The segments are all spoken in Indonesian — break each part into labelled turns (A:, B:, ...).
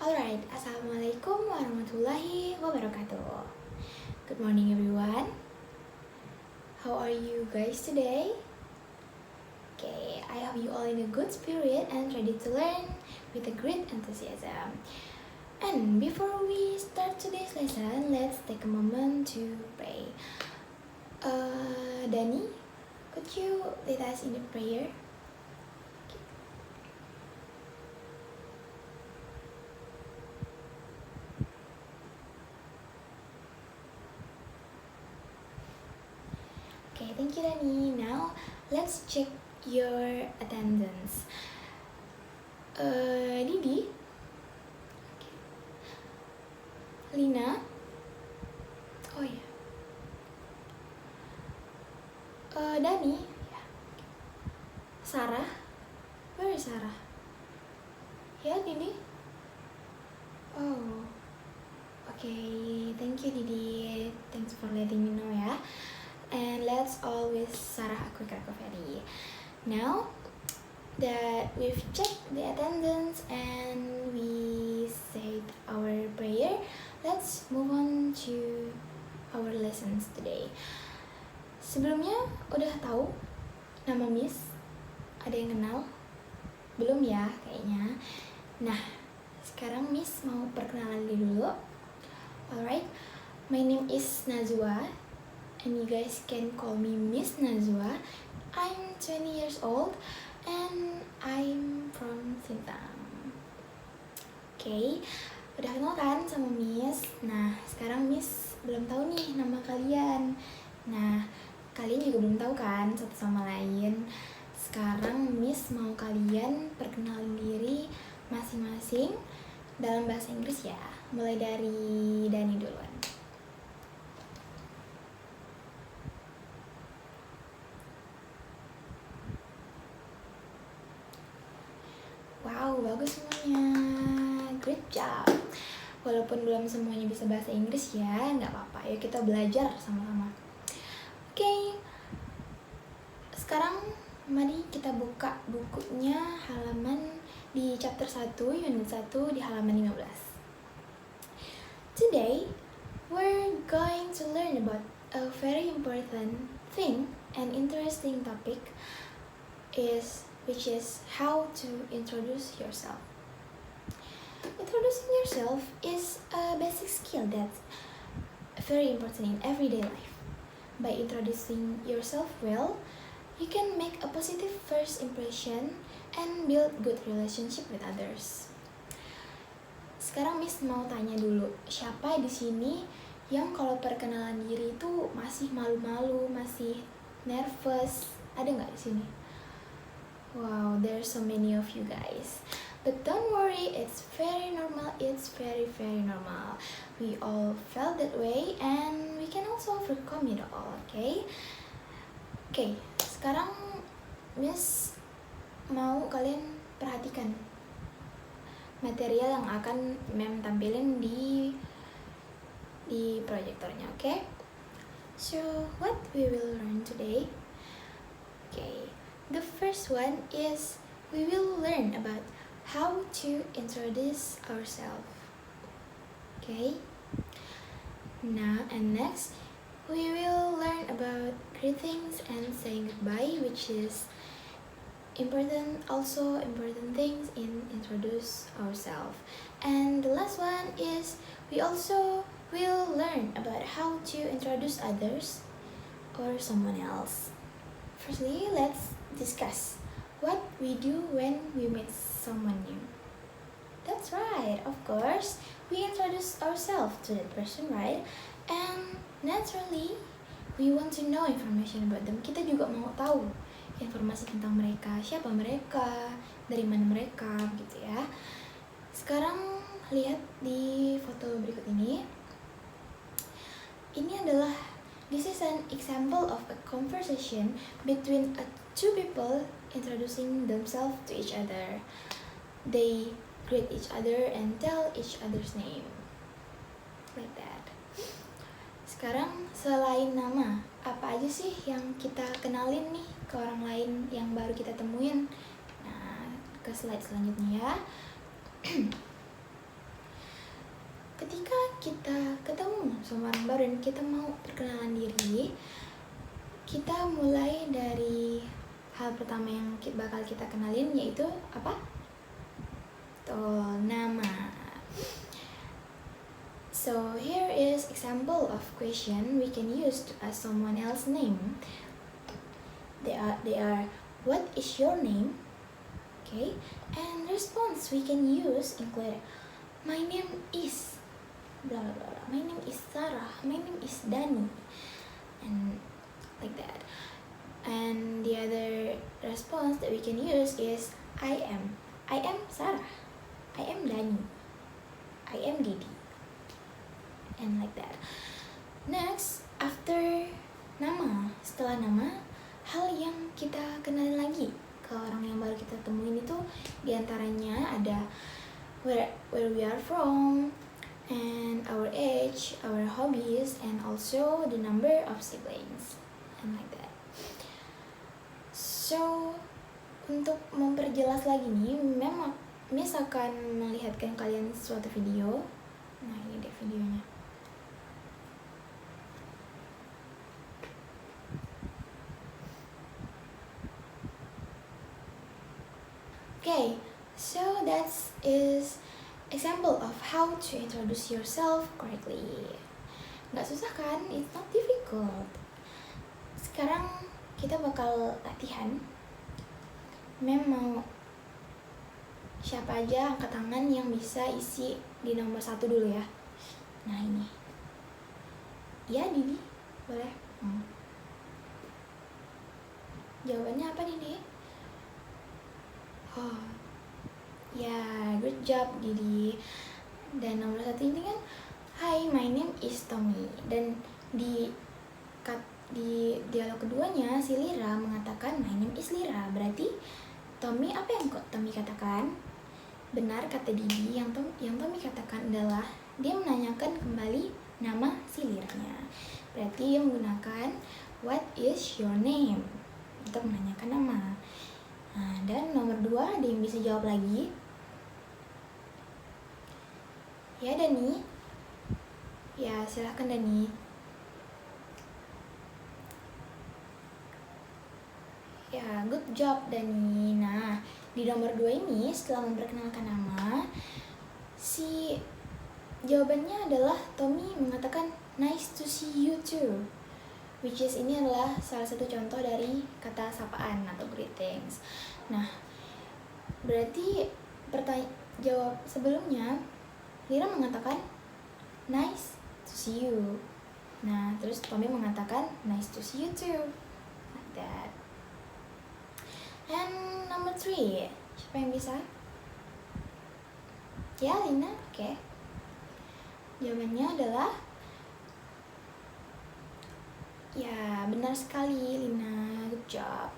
A: Alright, Assalamualaikum warahmatullahi wabarakatuh. Good morning everyone. How are you guys today? Okay, I hope you all in a good spirit and ready to learn with a great enthusiasm. And before we start today's lesson, let's take a moment to pray. Dani, could you lead us in a prayer? Okay, thank you, Dani. Now, let's check your attendance. Didi? Okay. Lina? Oh ya. Dani? Yeah. Sarah? Where is Sarah? Ya, Didi? Oh. Okay, thank you, Didi. Thanks for letting me know ya. And let's always Sarah a quick recovery. Now that we've checked the attendance and we said our prayer, let's move on to our lessons today. Sebelumnya udah tahu nama Miss? Ada yang kenal? Belum ya kayaknya. Nah, sekarang Miss mau perkenalan dulu. Alright, my name is Nazwa. And you guys can call me Miss Nazwa. I'm 20 years old and I'm from Sintang. Oke, udah kenal kan sama Miss? Nah, sekarang Miss belum tahu nih nama kalian. Nah, kalian juga belum tahu kan satu sama lain. Sekarang Miss mau kalian perkenalin diri masing-masing dalam bahasa Inggris ya. Mulai dari Dani duluan. Wow, bagus semuanya. Great job. Walaupun belum semuanya bisa bahasa Inggris ya, nggak apa-apa. Yuk kita belajar sama-sama. Oke. Sekarang mari kita buka bukunya halaman di chapter 1, unit 1 di halaman 15. Today, we're going to learn about a very important thing and interesting topic which is how to introduce yourself. Introducing yourself is a basic skill that's very important in everyday life. By introducing yourself well, you can make a positive first impression and build good relationship with others. Sekarang Miss mau tanya dulu, siapa di sini yang kalau perkenalan diri itu masih malu-malu, masih nervous? Ada nggak di sini? Wow, there's so many of you guys. But don't worry, it's very normal. It's very, very normal. We all felt that way and we can also overcome it all, okay? Okay, sekarang Miss mau kalian perhatikan material yang akan Mem tampilin di proyektornya, okay? So, what we will learn today? Okay. The first one is we will learn about how to introduce ourselves. Okay? Now and next, we will learn about greetings and saying goodbye, which is important things in introduce ourselves. And the last one is we also will learn about how to introduce others or someone else. Firstly, let's discuss what we do when we meet someone new. That's right, of course, we introduce ourselves to that person, right? And naturally, we want to know information about them. Kita juga mau tahu informasi tentang mereka, siapa mereka, dari mana mereka, gitu ya. Sekarang lihat di foto berikut ini. This is an example of a conversation between two people introducing themselves to each other. They greet each other and tell each other's name. Like that. Sekarang selain nama, apa aja sih yang kita kenalin nih ke orang lain yang baru kita temuin? Nah, ke slide selanjutnya ya. ketika kita ketemu sama orang baru dan kita mau perkenalan diri, kita mulai dari hal pertama yang bakal kita kenalin, yaitu apa? Tuh, nama. So here is example of question we can use to ask someone else's name. They are what is your name? Okay, and response we can use include my name is blah blah blah. My name is Sarah. My name is Dani, and like that. And the other response that we can use is I am Sarah. I am Dani. I am Didi. And like that. Next, after nama, setelah nama, hal yang kita kenal lagi ke orang yang baru kita temuin itu diantaranya ada where we are from, and our age, our hobbies, and also the number of siblings, and like that. So, untuk memperjelas lagi nih, memang Miss akan melihatkan kalian suatu video. Nah, ini deh videonya. Okay, so that is example of how to introduce yourself correctly. Nggak susah kan? It's not difficult. Sekarang kita bakal latihan. Memang siapa aja angkat tangan yang bisa isi di nomor 1 dulu ya. Nah ini. Ya Didi, boleh. Jawabannya apa Didi? Oh, ya, good job Didi. Dan nomor 1 ini kan, hi, my name is Tommy. Dan di dialog keduanya si Lira mengatakan my name is Lira. Berarti Tommy, apa yang Tommy katakan? Benar kata Didi, yang Tommy katakan adalah dia menanyakan kembali nama si Liranya. Berarti dia menggunakan what is your name untuk menanyakan nama. Nah, dan nomor 2 ada yang bisa jawab lagi. Ya Dani. Ya silahkan Dani. Ya, good job Dani. Nah, di nomor 2 ini setelah memperkenalkan nama, si jawabannya adalah Tommy mengatakan nice to see you too, which is ini adalah salah satu contoh dari kata sapaan atau greetings. Nah, berarti jawab sebelumnya Lira mengatakan nice to see you. Nah, terus Tommy mengatakan nice to see you too, like that. And number 3, siapa yang bisa? Ya, Lina, oke. Jawabannya adalah ya, benar sekali Lina, good job.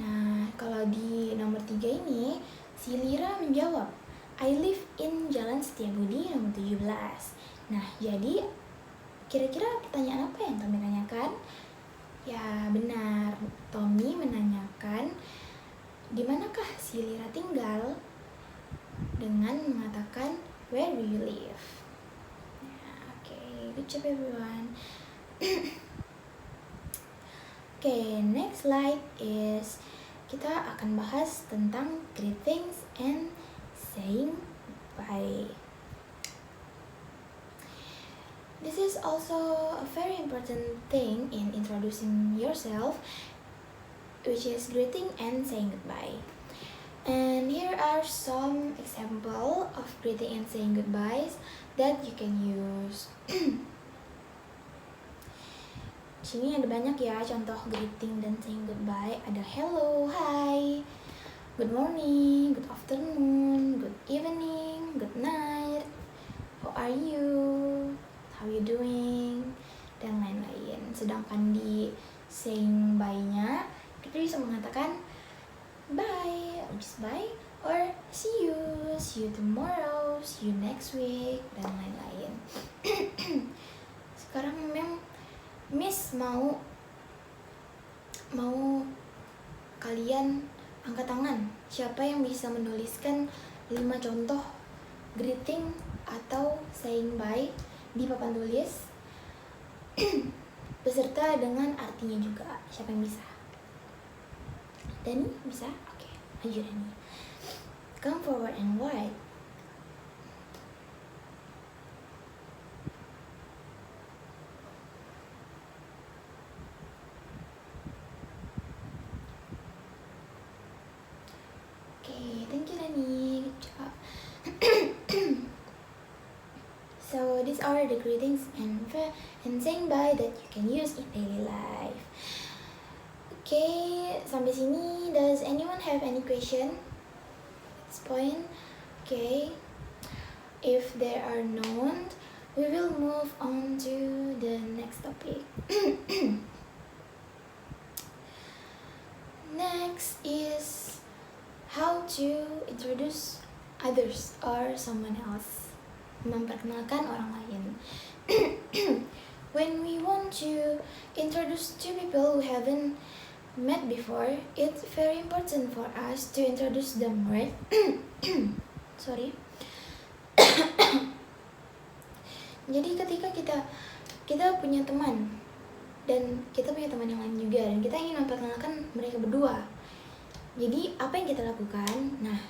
A: Nah, kalau di nomor 3 ini, si Lira menjawab I live in Jalan Setiabudi nomor 17. Nah, jadi kira-kira pertanyaan apa yang Tommy tanyakan? Ya, benar. Tommy menanyakan di manakah si Lira tinggal dengan mengatakan where do you live. Okay, good job everyone. Okay, next slide is kita akan bahas tentang greetings and saying bye. This is also a very important thing in introducing yourself, which is greeting and saying goodbye. And here are some example of greeting and saying goodbyes that you can use. Sini ada banyak ya contoh greeting dan saying goodbye. Ada hello, hi, good morning, good afternoon, good evening, good night, how are you, how you doing, dan lain-lain. Sedangkan di saying bye-nya kita bisa mengatakan bye, or just bye, or see you tomorrow, see you next week, dan lain-lain. Sekarang Miss mau kalian angkat tangan. Siapa yang bisa menuliskan 5 contoh greeting atau saying by di papan tulis beserta dengan artinya juga. Siapa yang bisa? Dani bisa? Oke, maju Dani. Come forward and write. Okay, thank you Dani. Good job. So these are the greetings and saying bye that you can use in daily life. Okay, sampai sini does anyone have any question at this point? Okay, if there are none, we will move on to the next topic. Next is how to introduce others or someone else. Memperkenalkan orang lain. When we want to introduce two people who haven't met before, it's very important for us to introduce them, right? Sorry. Jadi ketika kita punya teman dan kita punya teman yang lain juga dan kita ingin memperkenalkan mereka berdua. Jadi apa yang kita lakukan? Nah,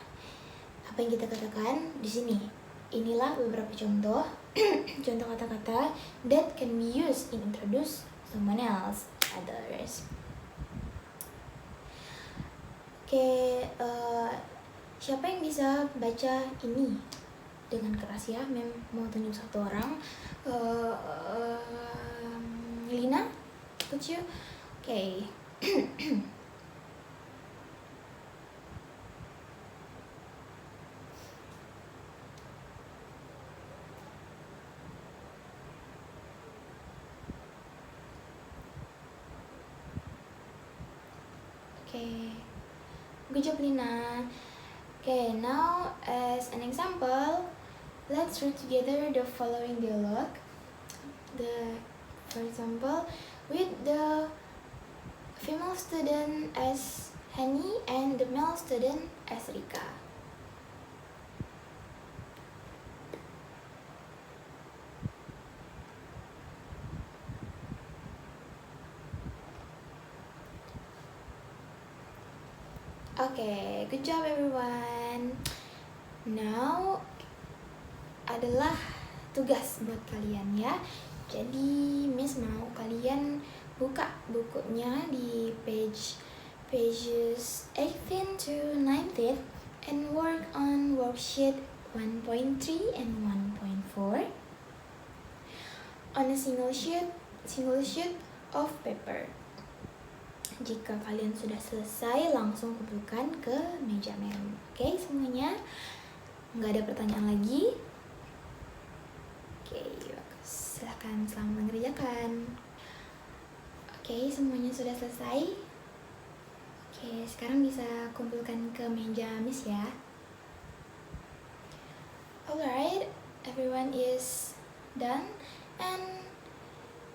A: apa yang kita katakan di sini? Inilah beberapa contoh contoh kata-kata that can be used in introduce someone else, others. Oke, siapa yang bisa baca ini dengan keras ya? Mau tunjuk satu orang. Lina, could you? Oke. Okay, good job Lina. Okay, now as an example, let's read together the following dialogue. For example, with the female student as Hani and the male student as Rika. Okay, good job everyone. Now adalah tugas buat kalian ya. Jadi Miss mau kalian buka bukunya di pages 18 to 19 and work on worksheet 1.3 and 1.4 on a single sheet of paper. Jika kalian sudah selesai, langsung kumpulkan ke meja merah. Oke, semuanya? Nggak ada pertanyaan lagi? Oke, bagus. Silahkan selamat mengerjakan. Oke, semuanya sudah selesai? Oke, sekarang bisa kumpulkan ke meja Miss ya. Alright, everyone is done. And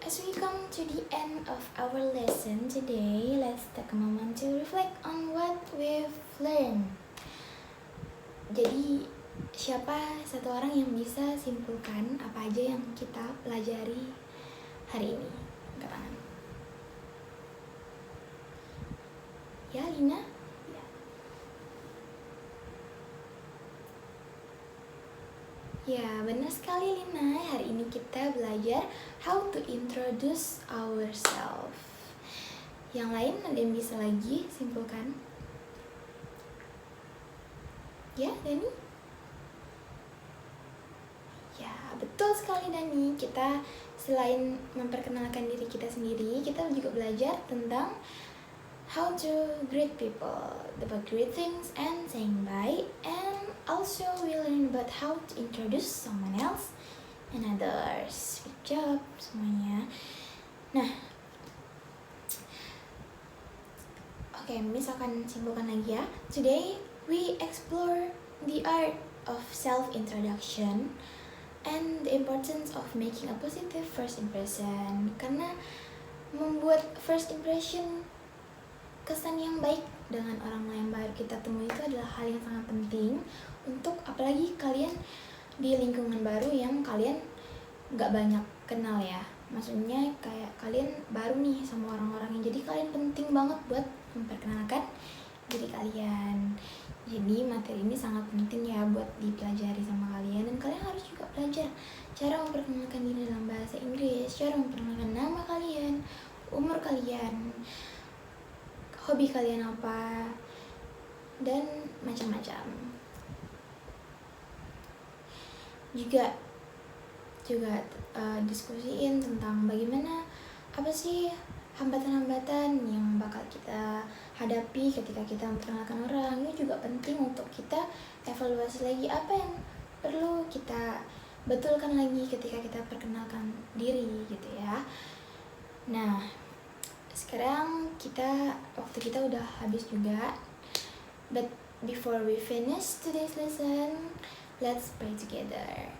A: as we come to the end of our lesson today, let's take a moment to reflect on what we've learned. Jadi, siapa satu orang yang bisa simpulkan apa aja yang kita pelajari hari ini? Angkat tangan. Ya, Lina? Ya, benar sekali Lina. Hari ini kita belajar how to introduce ourselves. Yang lain ada yang bisa lagi simpulkan? Ya, Dani? Ya, betul sekali Dani. Kita selain memperkenalkan diri kita sendiri, kita juga belajar tentang how to greet people, about greetings and saying bye, and also we learn about how to introduce someone else and others. Good job semuanya. Nah, oke, misalkan simpulkan lagi ya. Today we explore the art of self-introduction and the importance of making a positive first impression. Karena membuat first impression, kesan yang baik dengan orang lain baru kita temui itu adalah hal yang sangat penting untuk apalagi kalian di lingkungan baru yang kalian nggak banyak kenal ya. Maksudnya kayak kalian baru nih sama orang-orangnya, jadi kalian penting banget buat memperkenalkan diri kalian. Jadi materi ini sangat penting ya buat dipelajari sama kalian, dan kalian harus juga belajar cara memperkenalkan diri dalam bahasa Inggris, cara memperkenalkan nama kalian, umur kalian, hobi kalian apa, dan macam-macam. Juga diskusiin tentang bagaimana, apa sih hambatan-hambatan yang bakal kita hadapi ketika kita memperkenalkan orang. Ini juga penting untuk kita evaluasi lagi apa yang perlu kita betulkan lagi ketika kita perkenalkan diri gitu ya. Nah, sekarang waktu kita udah habis juga. But before we finish today's lesson, let's pray together.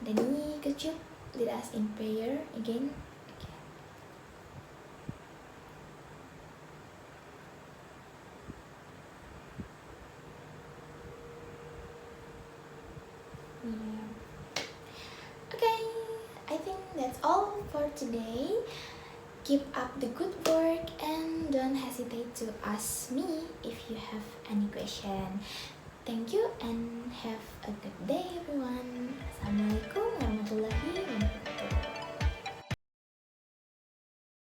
A: Dani, could you lead us in prayer again? Okay. Yeah. Okay, I think that's all for today. Keep up the good work and don't hesitate to ask me if you have any question. Thank you and have a good day everyone. Assalamualaikum warahmatullahi wabarakatuh.